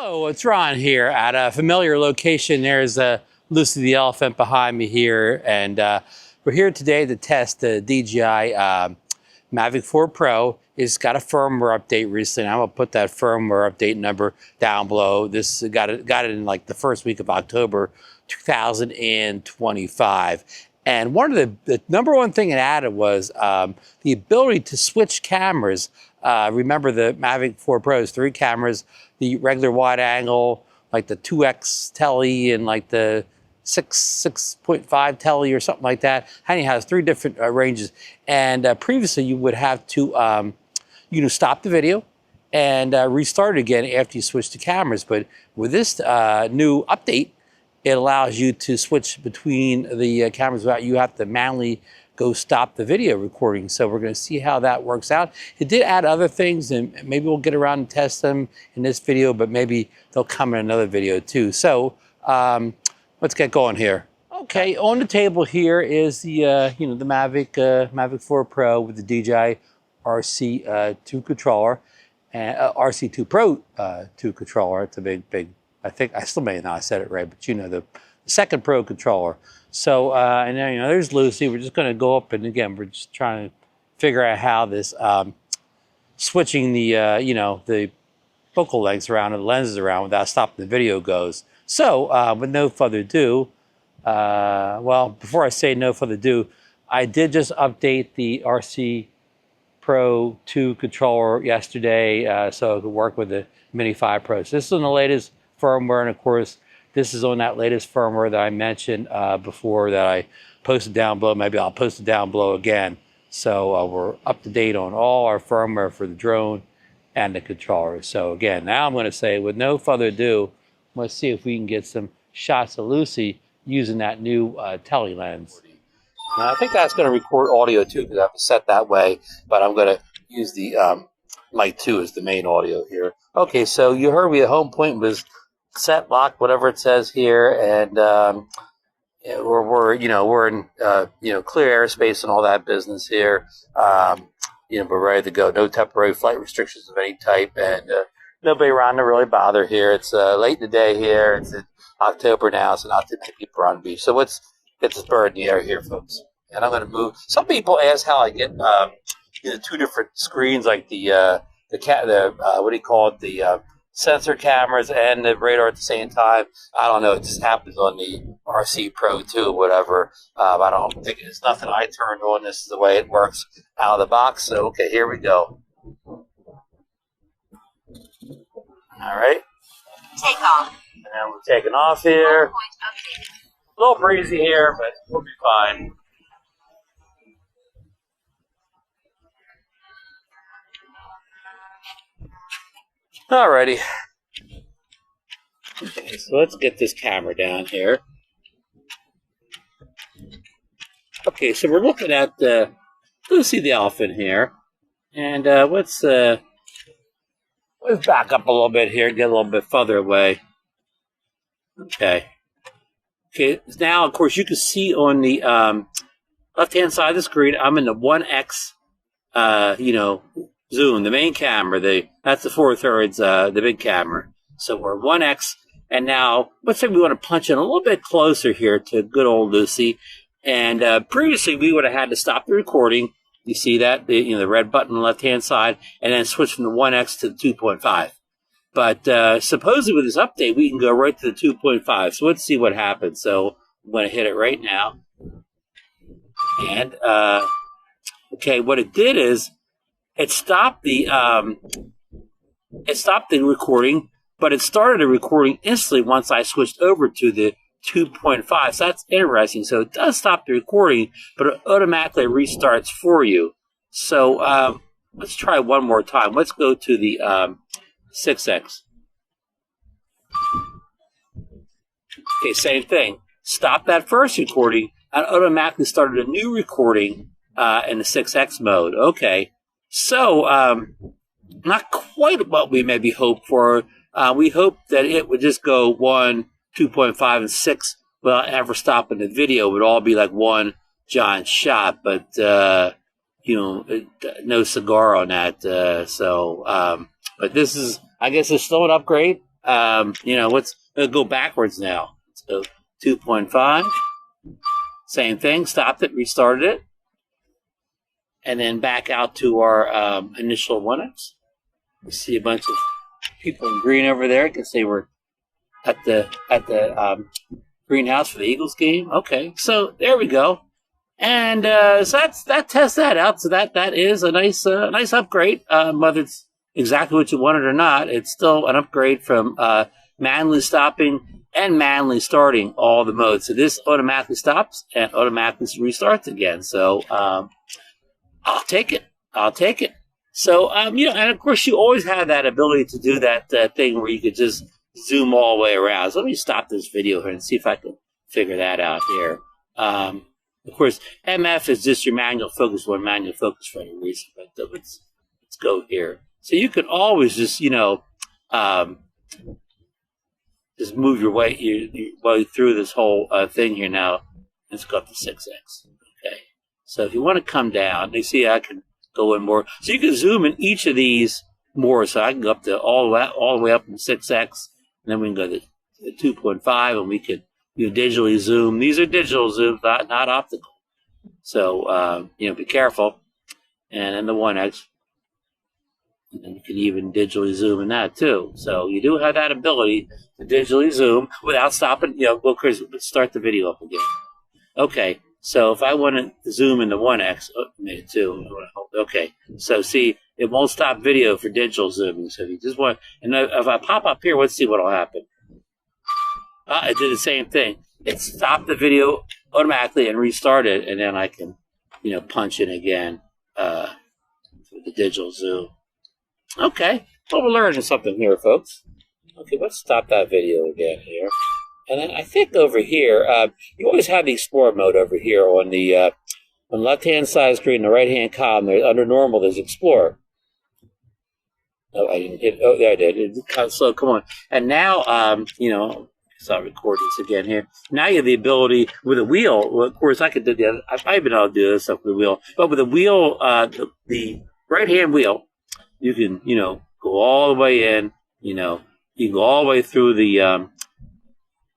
Hello, it's Ron here at a familiar location. There's Lucy the elephant behind me here, and we're here today to test the DJI Mavic 4 Pro. It's got a firmware update recently. I'm gonna put that firmware update number down below. This got it in like the first week of October 2025. And one of the number one thing it added was the ability to switch cameras. Remember the Mavic 4 Pro has 3 cameras, the regular wide angle, like the 2X tele and like the 6.5 tele or something like that. And it has 3 different ranges. And previously you would have to stop the video and restart it again after you switch the cameras. But with this new update, it allows you to switch between the cameras without you have to manually go stop the video recording. So we're going to see how that works out. It did add other things, and maybe we'll get around and test them in this video, but maybe they'll come in another video too. So let's get going here. Okay, on the table here is the the Mavic 4 Pro with the DJI RC2 controller and RC2 Pro 2 controller. It's a big. I think I still may not have said it right, but the second Pro controller. So, and then, there's Lucy. We're just going to go up, and again, we're just trying to figure out how this switching the the focal lengths around and the lenses around without stopping the video goes. So, with no further ado, well, before I say no further ado, I did just update the RC Pro 2 controller yesterday, so it could work with the Mini 5 Pro. So this is on the latest firmware, and of course, this is on that latest firmware that I mentioned before that I posted down below. Maybe I'll post it down below again. So we're up to date on all our firmware for the drone and the controller. So again, now I'm going to say, with no further ado, let's see if we can get some shots of Lucy using that new tele lens. Now, I think that's going to record audio too, because I have it set that way. But I'm going to use the mic 2 as the main audio here. Okay, so you heard me. The home point was set, lock, whatever it says here, and we're in clear airspace and all that business here. We're ready to go. No temporary flight restrictions of any type, and nobody around to really bother here. It's late in the day here. It's in October now, so not too many people are on the beach. So let's get this bird in the air here, folks. And I'm going to move. Some people ask how I get 2 different screens, like the sensor cameras and the radar at the same time. I don't know. It just happens on the RC Pro 2 or whatever. I don't think it's nothing I turned on. This is the way it works out of the box. So, okay, here we go. All right. Take off. And then we're taking off here. A little breezy here, but we'll be fine. Alrighty. Okay, so let's get this camera down here. Okay, so we're looking at Lucy the elephant here, and let's back up a little bit here, get a little bit further away. Okay. Okay. Now, of course, you can see on the left-hand side of the screen, I'm in the 1X, zoom, the main camera. That's the 4/3, the big camera. So we're 1X, and now let's say we want to punch in a little bit closer here to good old Lucy. And previously we would have had to stop the recording. You see that the red button on the left-hand side, and then switch from the 1X to the 2.5. But supposedly with this update, we can go right to the 2.5. So let's see what happens. So I'm going to hit it right now. And okay, what it did is it stopped the recording, but it started the recording instantly once I switched over to the 2.5. So that's interesting. So it does stop the recording, but it automatically restarts for you. So let's try one more time. Let's go to the 6X. Okay, same thing. Stop that first recording and automatically started a new recording in the 6X mode. Okay. So, not quite what we maybe hoped for. We hoped that it would just go 1, 2.5, and 6 without ever stopping the video. It would all be like one giant shot, but, no cigar on that. But this is, I guess it's still an upgrade. You know, let's go backwards now. Let's go 2.5. Same thing. Stopped it, restarted it, and then back out to our initial 1x. We see a bunch of people in green over there. I can say we're at the greenhouse for the Eagles game. Okay, so there we go. And so that tests that out. So that is a nice upgrade. Whether it's exactly what you wanted or not, it's still an upgrade from manually stopping and manually starting all the modes. So this automatically stops and automatically restarts again. So I'll take it. I'll take it. So you know, and of course you always have that ability to do that thing where you could just zoom all the way around. So let me stop this video here and see if I can figure that out here. Of course, MF is just your manual focus one, manual focus for any reason. But let's go here. So you can always just, you know, just move your way through this whole thing here now. Let's go up to 6x. Okay. So if you want to come down, you see I can go in more. So you can zoom in each of these more. So I can go up to all the way up to 6x, and then we can go to 2.5, and we could digitally zoom. These are digital zooms, not optical. So you know, be careful. And then the 1x. And then you can even digitally zoom in that too. So you do have that ability to digitally zoom without stopping. You know, well, Chris, let's start the video up again. Okay, so if I want to zoom in the 1x, oh, made it 2. Okay, so see, it won't stop video for digital zooming. So if you just want, and if I pop up here, let's see what will happen. It did the same thing. It stopped the video automatically and restarted, and then I can, you know, punch in again with the digital zoom. Okay, well, we're learning something here, folks. Okay, let's stop that video again here. And then I think over here, you always have the Explorer mode over here on the left-hand side of the screen, the right-hand column. There, under Normal, there's Explorer. Oh, I didn't hit. Oh, yeah, I did. It's kind of slow. Come on. And now, you know, so I'll record this again here. Now you have the ability with a wheel. Well, of course, I could do the other. I've been able to do this stuff with the wheel. But with the wheel, the right-hand wheel, you can, you know, go all the way in. You know, you can go all the way through the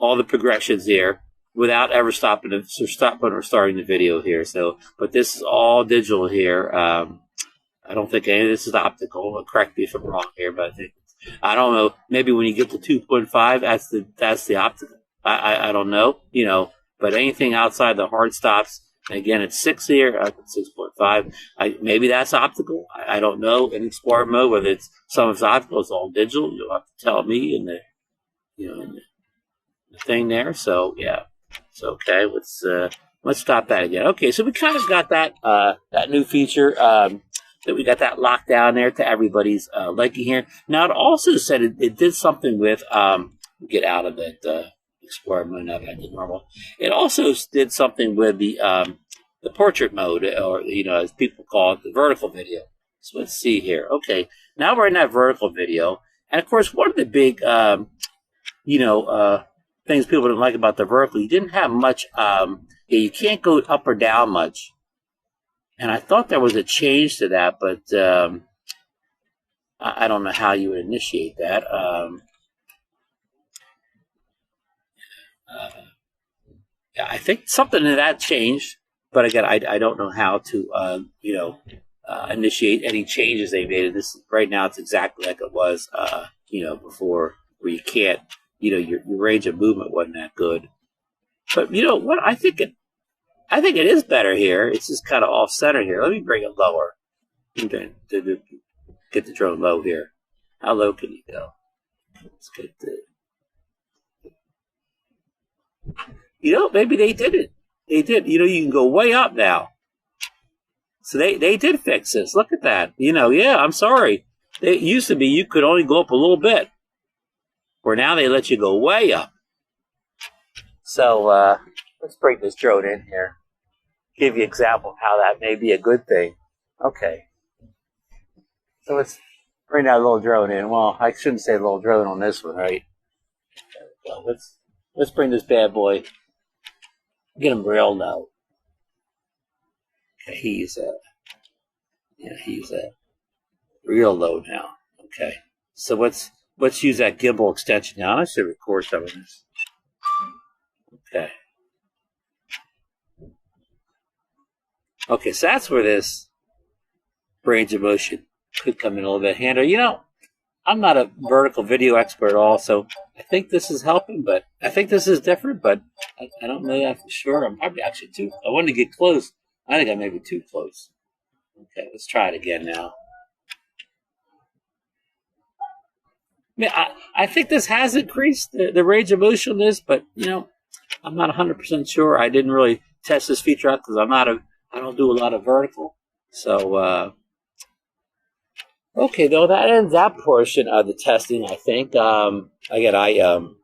all the progressions here without ever stopping or starting the video here. So, but this is all digital here. I don't think any of this is optical. Correct me if I'm wrong here, but I don't know. Maybe when you get to 2.5, that's the optical. I don't know. You know, but anything outside the hard stops. Again, it's 6 here, 6.5. Maybe that's optical. I don't know in Explorer mode whether it's some of it's optical, it's all digital. You'll have to tell me in the, you know, in the thing there. So yeah, it's okay. Let's stop that again. Okay, so we kind of got that that new feature that we got that locked down there to everybody's liking here. Now it also said it did something with get out of it. Explorer mode, now back to normal. It also did something with the portrait mode, or you know, as people call it, the vertical video. So let's see here. Okay, now we're in that vertical video, and of course, one of the big, you know, things people didn't like about the vertical, you didn't have much. You can't go up or down much, and I thought there was a change to that, but I don't know how you would initiate that. Yeah, I think something in that changed, but again, I don't know how to you know, initiate any changes they made. This right now, it's exactly like it was you know, before, where you can't, you know, your range of movement wasn't that good. But you know what? I think it is better here. It's just kind of off center here. Let me bring it lower. Okay, to get the drone low here. How low can you go? Let's get the. You know, maybe they did it. They did. You know, you can go way up now. So they did fix this. Look at that. You know, yeah, I'm sorry. It used to be you could only go up a little bit. Where now they let you go way up. So let's bring this drone in here. Give you an example of how that may be a good thing. Okay. So let's bring that little drone in. Well, I shouldn't say little drone on this one, right? There we go. Let's bring this bad boy. Get him real low. Okay, he's real low now. Okay, so let's let's use that gimbal extension now. I should record some of this. Okay. Okay, so that's where this range of motion could come in a little bit handy. You know, I'm not a vertical video expert at all, so I think this is helping, but I think this is different, but I don't know that for sure. I'm probably actually too, I wanted to get close. I think I may be too close. Okay, let's try it again now. I mean, I think this has increased the range of motion on this, but, you know, I'm not 100% sure. I didn't really test this feature out because I don't do a lot of vertical. So, okay, though, that ends that portion of the testing, I think. Again,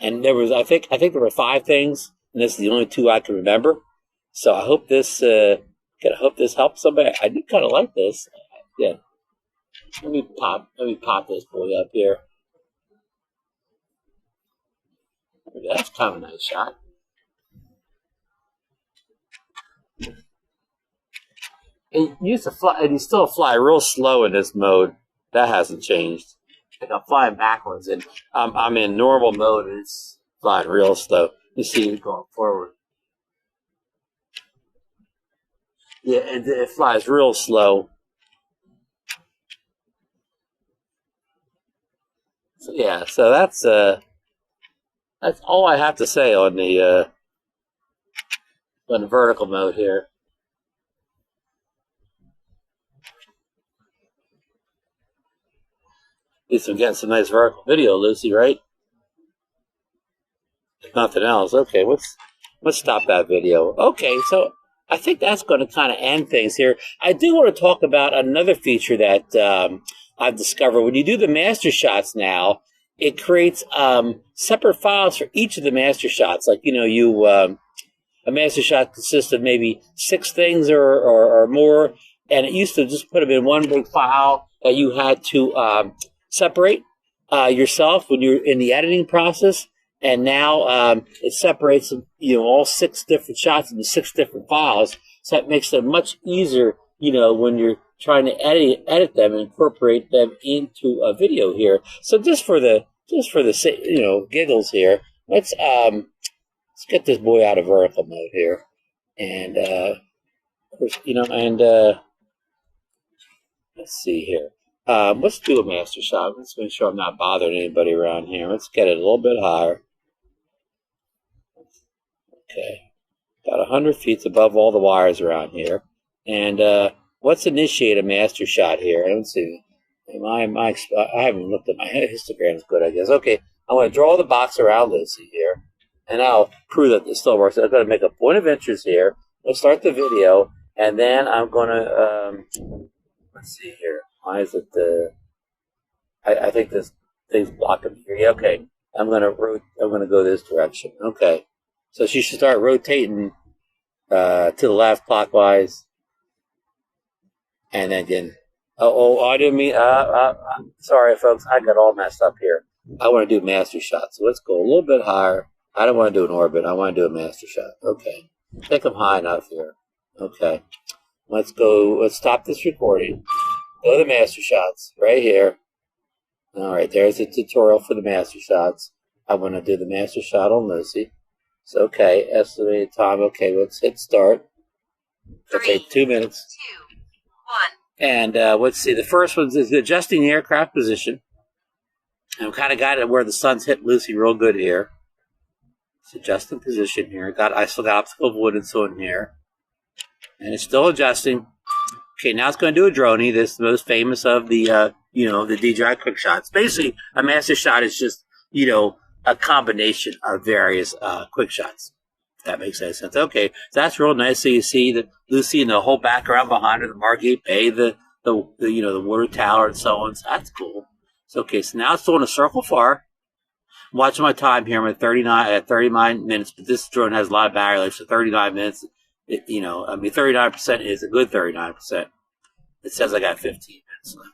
and there was, I think there were 5 things, and this is the only 2 I can remember. So I hope this, helps somebody. I do kind of like this. Yeah. Let me pop this boy up here. That's kind of a nice shot. And you used to fly, and you still fly real slow in this mode. That hasn't changed. Like I'm flying backwards, and I'm in normal mode, and it's flying real slow. You see it going forward. Yeah, it flies real slow. So, yeah, so that's all I have to say on the vertical mode here. At least I'm getting some nice vertical video, Lucy, right? If nothing else. Okay, let's stop that video. Okay, so I think that's going to kind of end things here. I do want to talk about another feature that I've discovered. When you do the master shots now, it creates separate files for each of the master shots. Like, you know, a master shot consists of maybe 6 things or more, and it used to just put them in one big file that you had to separate yourself when you're in the editing process. And now it separates, you know, all 6 different shots into 6 different files, so it makes them much easier, you know, when you're trying to edit them and incorporate them into a video here. So just for the you know, giggles here, let's get this boy out of vertical mode here, and of course, you know, and let's see here. Let's do a master shot. Let's make sure I'm not bothering anybody around here. Let's get it a little bit higher. Okay, about 100 feet above all the wires around here. And let's initiate a master shot here. Let's see. I haven't looked at my histograms good, I guess. Okay, I'm going to draw the box around Lucy here, and I'll prove that this still works. I'm going to make a point of interest here. Let's start the video, and then I'm going to, let's see here. Why is it I think this thing's blocking me here. Yeah, okay, I'm going to go this direction. Okay. So she should start rotating to the left clockwise. And then again, I didn't mean, sorry folks, I got all messed up here. I want to do master shots. So let's go a little bit higher. I don't want to do an orbit. I want to do a master shot. Okay. I think I'm high enough here. Okay. Let's stop this recording. Go to the master shots right here. All right, there's a tutorial for the master shots. I want to do the master shot on Lucy. So, okay, estimated time. Okay, let's hit start. Okay, 2 minutes. 2, 1. And let's see. The first one is adjusting the aircraft position. And we kind of got it where the sun's hit Lucy real good here. It's adjusting position here. I still got optical avoidance on here. And it's still adjusting. Okay, now it's going to do a droney. This is the most famous of the, you know, the DJI quick shots. Basically, a master shot is just, you know, a combination of various quick shots. If that makes any sense. Okay, so that's real nice. So you see that Lucy and the whole background behind her, the Margate Bay, the you know, the water tower and so on. So that's cool. So okay, so now it's doing a circle far. I'm watching my time here. I'm at 39 minutes, but this drone has a lot of battery life, so 39 minutes. You know, I mean, 39% is a good 39%. It says I got 15 minutes left.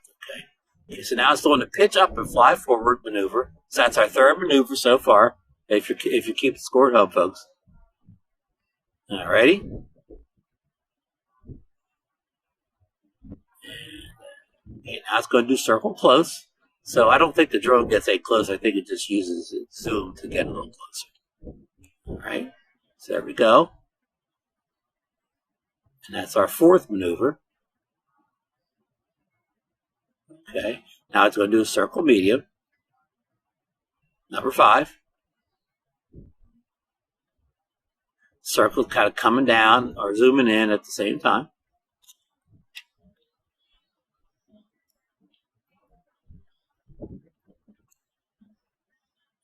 Okay, so now it's doing the pitch up and fly forward maneuver. So that's our 3rd maneuver so far. If you keep score at home, folks. All righty. Okay, now it's going to do circle close. So I don't think the drone gets any closer. I think it just uses its zoom to get a little closer. All right, so there we go. And that's our fourth maneuver. Okay, now it's going to do a circle medium. Number 5. Circle kind of coming down or zooming in at the same time.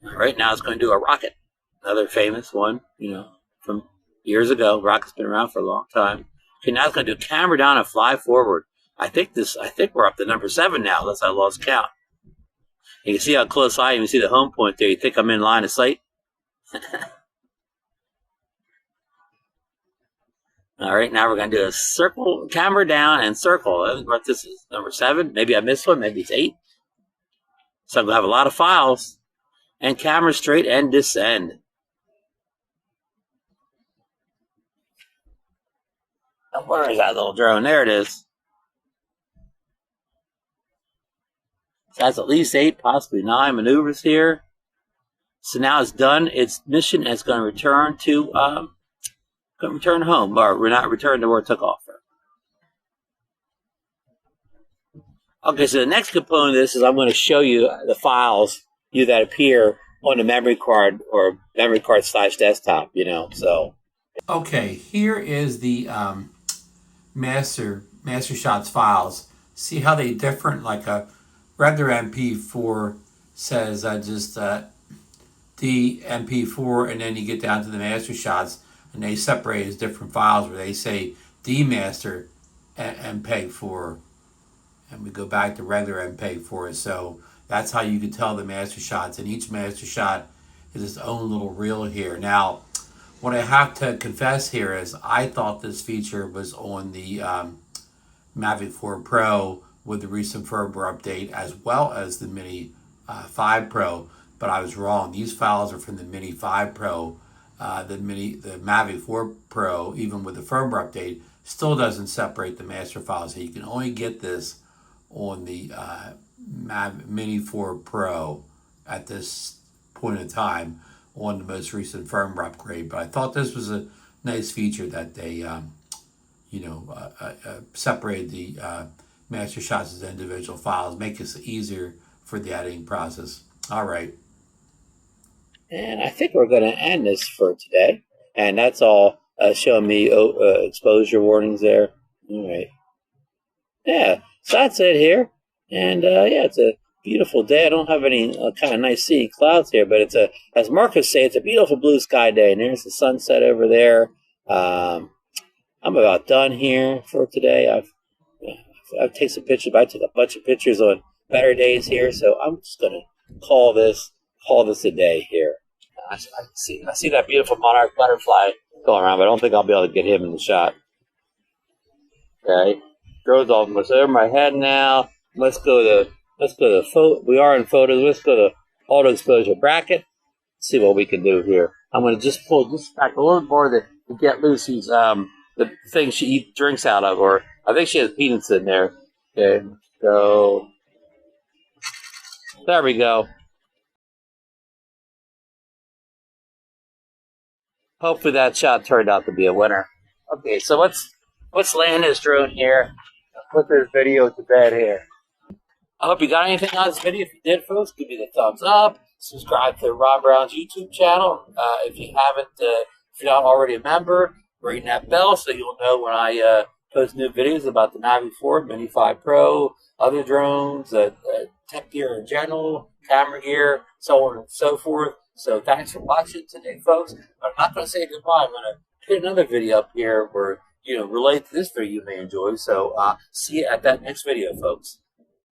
All right, now it's going to do a rocket. Another famous one, from years ago. Rocket's been around for a long time. Okay, now it's going to do camera down and fly forward. I think we're up to number 7 now, unless I lost count. You can see how close I am. You see the home point there. You think I'm in line of sight? All right, now we're going to do a circle, camera down, and circle. I think what this is, number 7. Maybe I missed one. Maybe it's 8. So I'm going to have a lot of files. And camera straight and descend. Now, where is that little drone? There it is. So that's at least 8, possibly 9 maneuvers here. So now it's done its mission, and it's going to return to return home, or we're not return to where it took off from. Okay, so the next component of this is I'm going to show you the files that appear on the memory card or memory card / desktop. So. Okay, here is the master shots files. See how they different? Like a regular MP4 says just MP4, and then you get down to the master shots, and they separate as different files where they say master MPEG-4, and we go back to regular MPEG-4. So that's how you can tell the master shots, and each master shot is its own little reel here. Now, what I have to confess here is I thought this feature was on the Mavic 4 Pro with the recent firmware update, as well as the Mini 5 Pro, but I was wrong. These files are from the Mini 5 Pro. The Mavic 4 Pro, even with the firmware update, still doesn't separate the master files. So you can only get this on the Mini 4 Pro at this point in time on the most recent firmware upgrade. But I thought this was a nice feature that they separated the master shots as individual files, make it easier for the editing process. All right. And I think we're going to end this for today. And that's all showing me exposure warnings there. All right. Yeah, so that's it here. And yeah, it's a beautiful day. I don't have any kind of nice sea clouds here, but as Marcus said, it's a beautiful blue sky day. And there's the sunset over there. I'm about done here for today. I've taken some pictures, but I took a bunch of pictures on better days here. So I'm just going to call this a day here. I see that beautiful monarch butterfly going around, but I don't think I'll be able to get him in the shot. Okay, drone's almost over my head now. Let's go to photo. We are in photos. Let's go to auto exposure bracket. See what we can do here. I'm going to just pull this back a little more to get Lucy's the thing she eats drinks out of, or I think she has peanuts in there. Okay, so there we go. Hopefully that shot turned out to be a winner. Okay, so let's land this drone here. Put this video to bed here. I hope you got anything on this video. If you did, folks, give me the thumbs up. Subscribe to Rob Brown's YouTube channel. If you haven't, if you're not already a member, ring that bell so you'll know when I post new videos about the Mavic 4, Mini 5 Pro, other drones, tech gear in general, camera gear, so on and so forth. So thanks for watching today, folks. But I'm not going to say goodbye. I'm going to put another video up here where, related to this video you may enjoy. So see you at that next video, folks.